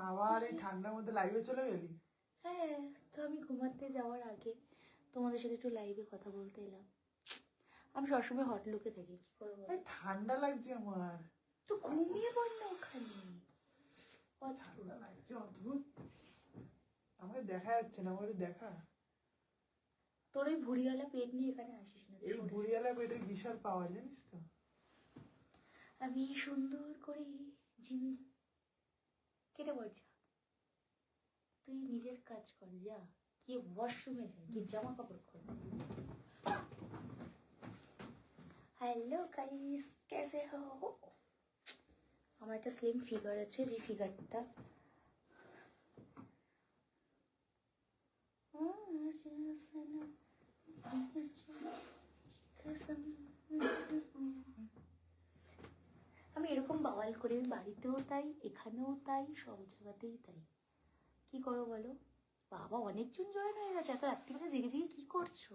আবার এই ঠান্ডার মধ্যে লাইভে চলে গেলি? হ্যাঁ, তো আমি ঘুমাতে যাওয়ার আগে তোমাদের সাথে একটু লাইভে কথা বলতে এলাম। আমি সবসময় হট লুকে থাকি, কি করবো? ঠান্ডা লাগছে আমার। তো ঘুমিয়ে পড়লো ওখানে। ঠান্ডা লাগছে অদ্ভুত। আমাকে দেখা যাচ্ছে না, আমাকে দেখা। তোর ওই ভুড়িওয়ালা পেট নিয়ে এখানে আসিস না। এই ভুড়িওয়ালা পেটের বিশাল পাওয়ার, জানিস তো? আমি সুন্দর করে জিম কেটে পড়। তুই নিজের কাজ কর, যা গিয়ে ওয়াশরুমে যা, গিয়ে জামা কাপড় খোল। হ্যালো গাইস, कैसे हो? আমার একটা স্লিম ফিগার আছে, যে ফিগারটা আমি এরকম বাওয়াল করি, আমি বাড়িতেও তাই, এখানেও তাই, সব জায়গাতেই তাই। কি করো বলো? বাবা অনেকজন জয়েন হয়ে গেছে। এত রাত্রিবেলা জেগে জেগে কি করছো?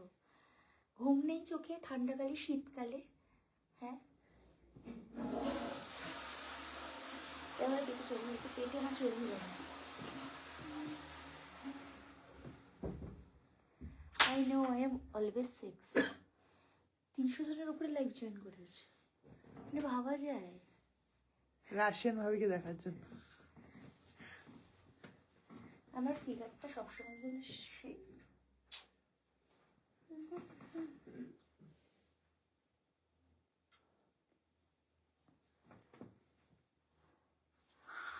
ঘুম নেই চোখে ঠান্ডাকালে, শীতকালে? হ্যাঁ, এবার পেটে চলে গেছে, পেটে আমার চর্বি জমে। I know, I am always sex. 300 জনের উপরে লাইভ জয়েন করেছে, মানে ভাবা যায়। রাশিয়ান ভাবিকে দেখার জন্য। আমার ফিগারটা সবসময়ের জন্য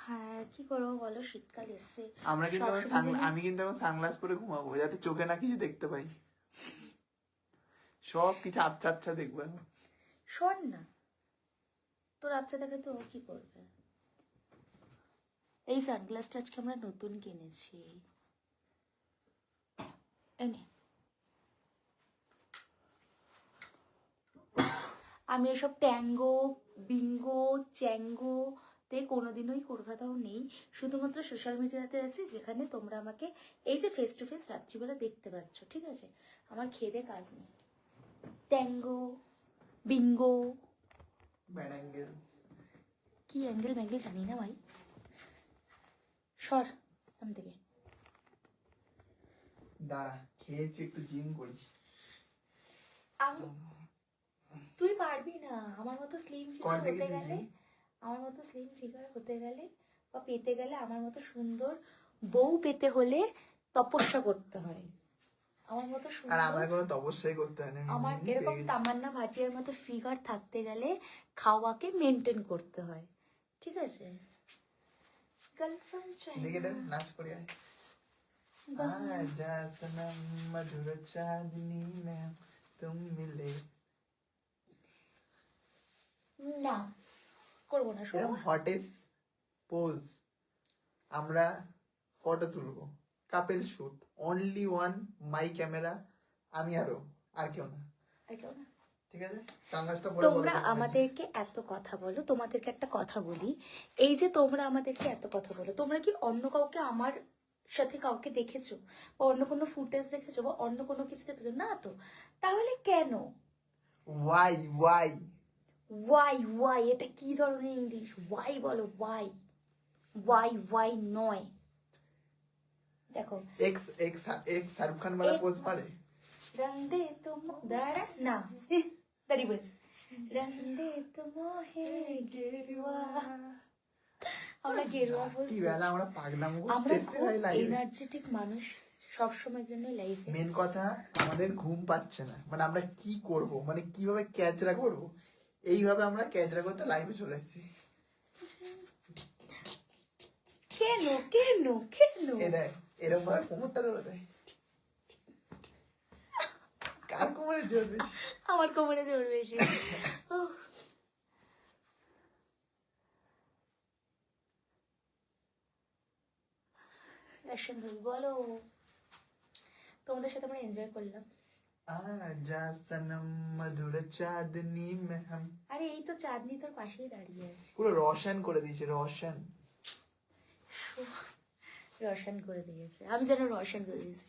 হ্যাঁ, কি করবো বলো, শীতকাল এসছে। আমরা কিন্তু আমি কিন্তু এখন সানগ্লাস পরে ঘুমাবো, যাতে চোখে না কিছু দেখতে পাই। সব কিছু আবছা আবছা দেখবো। শোন না, তোর আবছা দেখে তো ও কি করবে? এই সানগ্লাসটা আজকে আমরা নতুন কিনেছি। এনে আমি এসব ট্যাঙ্গো, বিঙ্গো, চ্যাঙ্গো তে কোনোদিনই কোথাও নেই। শুধুমাত্র সোশ্যাল মিডিয়াতে আছে, যেখানে তোমরা আমাকে এই যে ফেস টু ফেস রাত্রিবেলা দেখতে পাচ্ছ, ঠিক আছে? আমার খেদে কাজ নেই। ট্যাঙ্গো, বিঙ্গো, ব্যাড অ্যাঙ্গেল, কি অ্যাঙ্গেল ম্যাঙ্গেল জানি না ভাই, সর এখান থেকে। দাঁড়া, খেয়েছি, একটু জিম করিস। তুই পারবি না আমার মতো স্লিম ফিগার হতে গেলে, আমার মতো স্লিম ফিগার হতে গেলে বা পেতে গেলে, আমার মতো সুন্দর বউ পেতে হলে তপস্যা করতে হয়। আমার মতো সুন্দর, আর আমার কোনো তপস্যাই করতে হয় না। আমার এরকম তামান্না ভাটিয়ার মতো ফিগার থাকতে গেলে খাওয়াকে মেনটেন করতে হয়, ঠিক আছে? গার্লফ্রেন্ড চাই দেখে নাচ করে আয়। आजा सनम मधुर चांदनी में तुम मिले। না করবো না, শোনো। হটেস্ট পোজ, আমরা ফটো তুলবো, couple shoot, only one, my camera, আমি আর কেউ না, ঠিক আছে? সানগ্লাসটা পরে তোমরা আমাদেরকে এত কথা বলো, তোমাদেরকে একটা কথা বলি, এই যে তোমরা আমাদেরকে এত কথা বলো, তোমরা কি অন্য কাউকে আমার সাথে কাউকে দেখেছো, বা অন্য কোনো ফুটেজ দেখেছো, বা অন্য কোনো কিছু দেখেছো? না তো। তাহলে কেন? ওয়াই ওয়াই ওয়াই ওয়াই এটা কি ধরনের ইংলিশ? ওয়াই বলো, ওয়াই ওয়াই ওয়াই নয়। দেখো, x x x Shahrukh Khan वाला পোজ পারে। রং দে তুম দাঁড়া না, দাঁড়িয়ে বলেছে, রং দে তুম হে গেরুয়া। আমরা গেরুয়া বলছি, আমরা পাগলামো আমরা করতেছি খুব ভাই লাইভে। এনার্জেটিক মানুষ, সব সময়ের জন্য লাইফে। মেন কথা, আমাদের ঘুম পাচ্ছে না, মানে আমরা কি করব, মানে কিভাবে ক্যাচরা করব, এইভাবে আমরা ক্যাচরা করতে লাইভে চলে এসেছি। কেন কেন কেন? এরকম ভাবে কোমরটা ধরে দেয়। কার কোমরে জোর বেশি? আমার কোমরে জোর বেশি। বলো, তোমাদের সাথে আমরা এনজয় করলাম। आजा सनम मधुर चांदनी में हम। আরে এই তো চাঁদনি তোর পাশেই দাঁড়িয়ে আছে, পুরো রোশন করে দিয়েছে, রোশন রোশন করে দিয়েছে, আমি যেন রোশন করে দিয়েছি।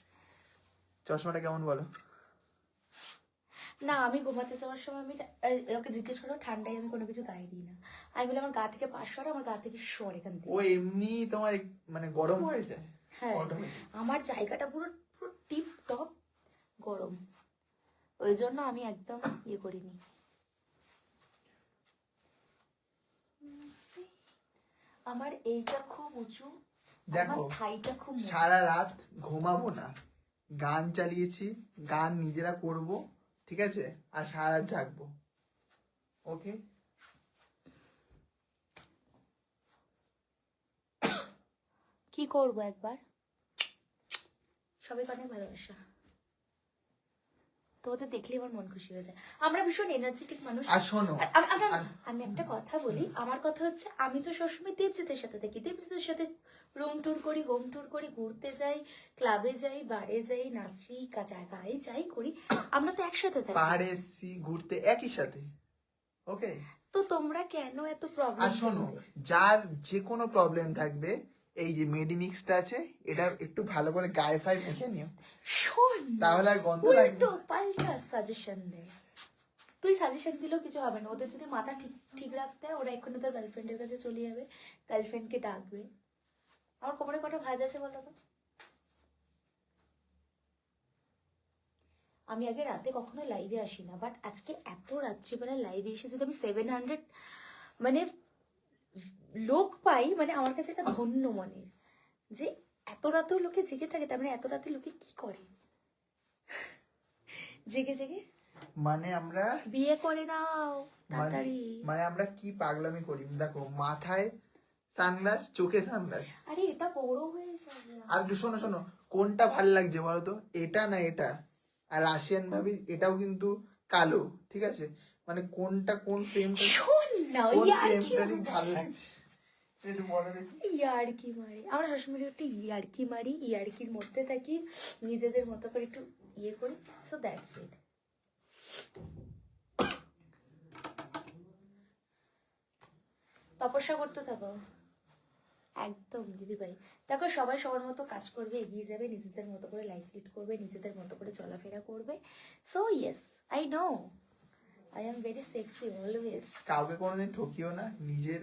চশমাটা কেমন বলো? না, আমি ঘুমাতে যাওয়ার সময় আমি ওকে জিজ্ঞেস করো ঠান্ডায় আমি কোনো কিছু গায়ে দিই না। আমি বলে আমার গা থেকে পা সর, আমার গা থেকে সর এখান থেকে। ও এমনি তোমার মানে গরম হয়ে যায়। হ্যাঁ, Automatic। আমার জায়গাটা পুরো পুরো টিপ টপ গরম, ওই জন্য আমি একদম ইয়ে করিনি। আমার এইটা খুব উঁচু, দেখো আমার থাইটা খুব মোটা। সারা রাত ঘুমাবো না, গান চালিয়েছি, গান নিজেরা করব, ঠিক আছে, আর সারা রাত জাগবো। ওকে, কি করবো একবার, সবাইকে অনেক ভালোবাসা, তোমাদের দেখলে আমার মন খুশি হয়ে যায়। আমরা ভীষণ এনার্জেটিক মানুষ। আর শোনো, আর আমি একটা কথা বলি, আমার কথা হচ্ছে আমি তো সবসময় দেবজিতের সাথে থাকি, দেবজিতের সাথে রুম ট্যুর করি, হোম ট্যুর করি, ঘুরতে যাই, ক্লাবে যাই, বারে যাই, নাচি, জায়গায় যাই করি, আমরা তো একসাথে থাকি। পাহাড়ে এসছি ঘুরতে একই সাথে। ওকে, তো তোমরা কেন এত আর প্রবলেম? শোনো, যার যে কোনো প্রবলেম থাকবে, এই যে মেডিমিক্সটা আছে, এটা একটু ভালো করে গায়ে ফায়ে মেখে নিও, শোন তাহলে আর গন্ধ লাগবে উল্টো পাল্টা সাজেশন দেয়। তুই সাজেশন দিলেও কিছু হবে না, ওদের যদি মাথা ঠিক ঠিক রাখতে হয়, ওরা এক্ষুনি তার গার্লফ্রেন্ডের কাছে চলে যাবে, গার্লফ্রেন্ডকে ডাকবে। আমার কোমরে কটা ভাঁজ আছে বলো তো? আমি আগে রাতে কখনো লাইভে আসি না, বাট আজকে এত রাত্রিবেলা লাইভে এসে যদি আমি 700 মানে লোক পাই, মানে আমার কাছে এটা ধন্য মনের, যে এত রাতেও লোকে জেগে থাকে, তার মানে এত রাতে লোকে কি করে জেগে জেগে? মানে আমরা বিয়ে করে নাও তাড়াতাড়ি। মানে আমরা কি পাগলামি করি, দেখো মাথায় সানগ্লাস, চোখে সানগ্লাস, আরে এটা বড় হয়ে যাবে। আর শোনো শোনো, কোনটা ভাল লাগছে বলো তো, এটা না এটা? আর রাশিয়ান ভাবি এটাও কিন্তু কালো, ঠিক আছে, মানে কোনটা কোন ফ্রেমটা, শোন না, কোন ইয়ার্কি ফ্রেমটা ভাল লাগছে একটু বলো দেখি। ইয়ার্কি মারি আমরা সবসময়, একটু ইয়ার্কি মারি, ইয়ার্কির মধ্যে থাকি, নিজেদের মতো করে একটু ইয়ে করি, সো দ্যাটস ইট। তপস্যা করতে থাকো একদম দিদিভাই। দেখো সবাই সবার মতো কাজ করবে, এগিয়ে যাবে, নিজেদের মতো করে লাইফ লিড করবে, নিজেদের মতো করে চলাফেরা করবে। So yes, I know I am very sexy always. কাউকে কোনোদিন ঠকিও না, নিজের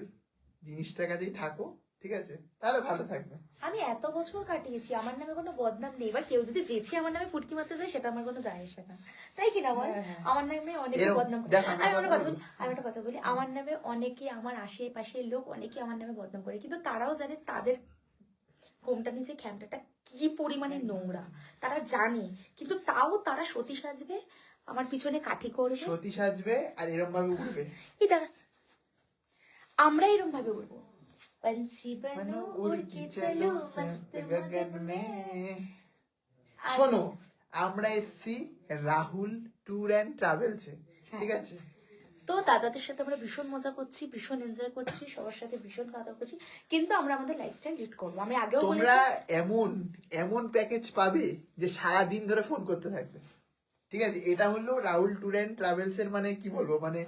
জিনিসটার কাছেই থাকো, ঠিক আছে, তাহলে ভালো থাকবে। আমি এত বছর কাটিয়েছি, আমার নামে কোনো বদনাম নেই। এবার কেউ যদি চেয়েছি আমার নামে পুটকি মারতে যায়, সেটা আমার কোনো যায় আসে না, তাই কি না বল? আমার নামে অনেকে বদনাম করে। আমি একটা কথা বলি, আমার নামে অনেকে, আমার আশেপাশের লোক অনেকে আমার নামে বদনাম করে, কিন্তু তারাও জানে তাদের ঘোমটা নিচে খ্যামটাটা কি পরিমাণে নোংরা, তারা জানে, কিন্তু তাও তারা সতী সাজবে, আমার পিছনে কাঠি করবে, সতী সাজবে আর এরম ভাবে উঠবে। এটা আমরা এরম ভাবে উঠবো, पंछी बनो उड़ के चलो मस्त गगन में। শোনো, আমরা এসছি রাহুল ট্যুর অ্যান্ড ট্রাভেলসে, ঠিক আছে, তো দাদাদের সাথে আমরা ভীষণ মজা করছি, ভীষণ এনজয় করছি, সবার সাথে ভীষণ খাওয়া দাওয়া করছি, কিন্তু আমরা আমাদের লাইফস্টাইল লিড করবো। আমি আগেও তোমরা বলেছি এমন এমন প্যাকেজ পাবে যে সারা দিন ধরে ফোন করতে থাকবে, ঠিক আছে। এটা হলো রাহুল ট্যুর অ্যান্ড ট্রাভেলস এর মানে কি বলবো, মানে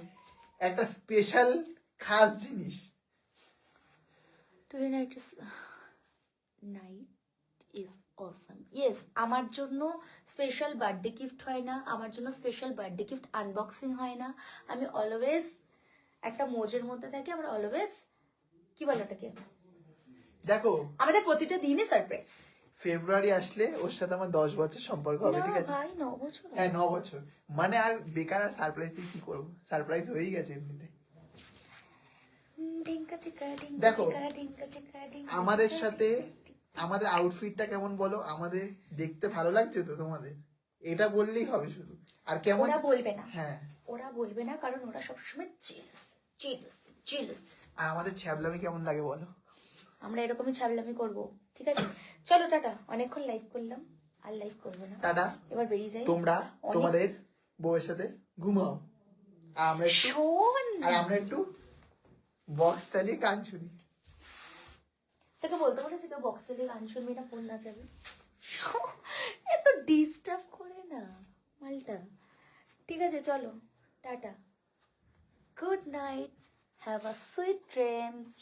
একটা স্পেশাল খাস জিনিস। Today night is awesome. Yes, আমার জন্য স্পেশাল বার্থডে গিফট হয় না, আমার জন্য স্পেশাল বার্থডে গিফট আনবক্সিং হয় না। আমি অলওয়েজ একটা মোজের মধ্যে থাকি, আমরা অলওয়েজ কি বলে ওটাকে, দেখো আমাদের প্রতিটা দিনে সারপ্রাইজ। ফেব্রুয়ারি আসলে ওর সাথে আমার 10 বছর সম্পর্ক হবে, ঠিক আছে। ভাই 9 বছর? হ্যাঁ 9 বছর, মানে আর বেকার আর সারপ্রাইজ দিয়ে কি করবো, সারপ্রাইজ হয়েই গেছে এমনিতে। দেখো আমাদের সাথে আমাদের আউটফিটটা কেমন বলো, আমাদের দেখতে ভালো লাগছে তো তোমাদের, এটা বললেই হবে শুধু। আর কেমন, ওরা বলবে না, হ্যাঁ ওরা বলবে না, কারণ ওরা সবসময় জেলাস জেলাস জেলাস। আর আমাদের ছ্যাবলামি কেমন লাগে বলো। আমরা এরকমই ছাবলামি করবো, ঠিক আছে। চলো টাটা, অনেকক্ষণ লাইভ করলাম, আর লাইভ করবো না, টাটা, এবার বেরিয়ে যাই। তোমরা তোমাদের বউয়ের সাথে ঘুমাও, আর আমরা একটু শোন, আর আমরা একটু বক্স চালিয়ে গান শুনি। তোকে বলতে বলেছি কেউ বক্স চালিয়ে গান শুনবি না, ফোন না যাবে, এত ডিস্টার্ব করে না মালটা। ঠিক আছে চলো tata, good night, have a sweet dreams.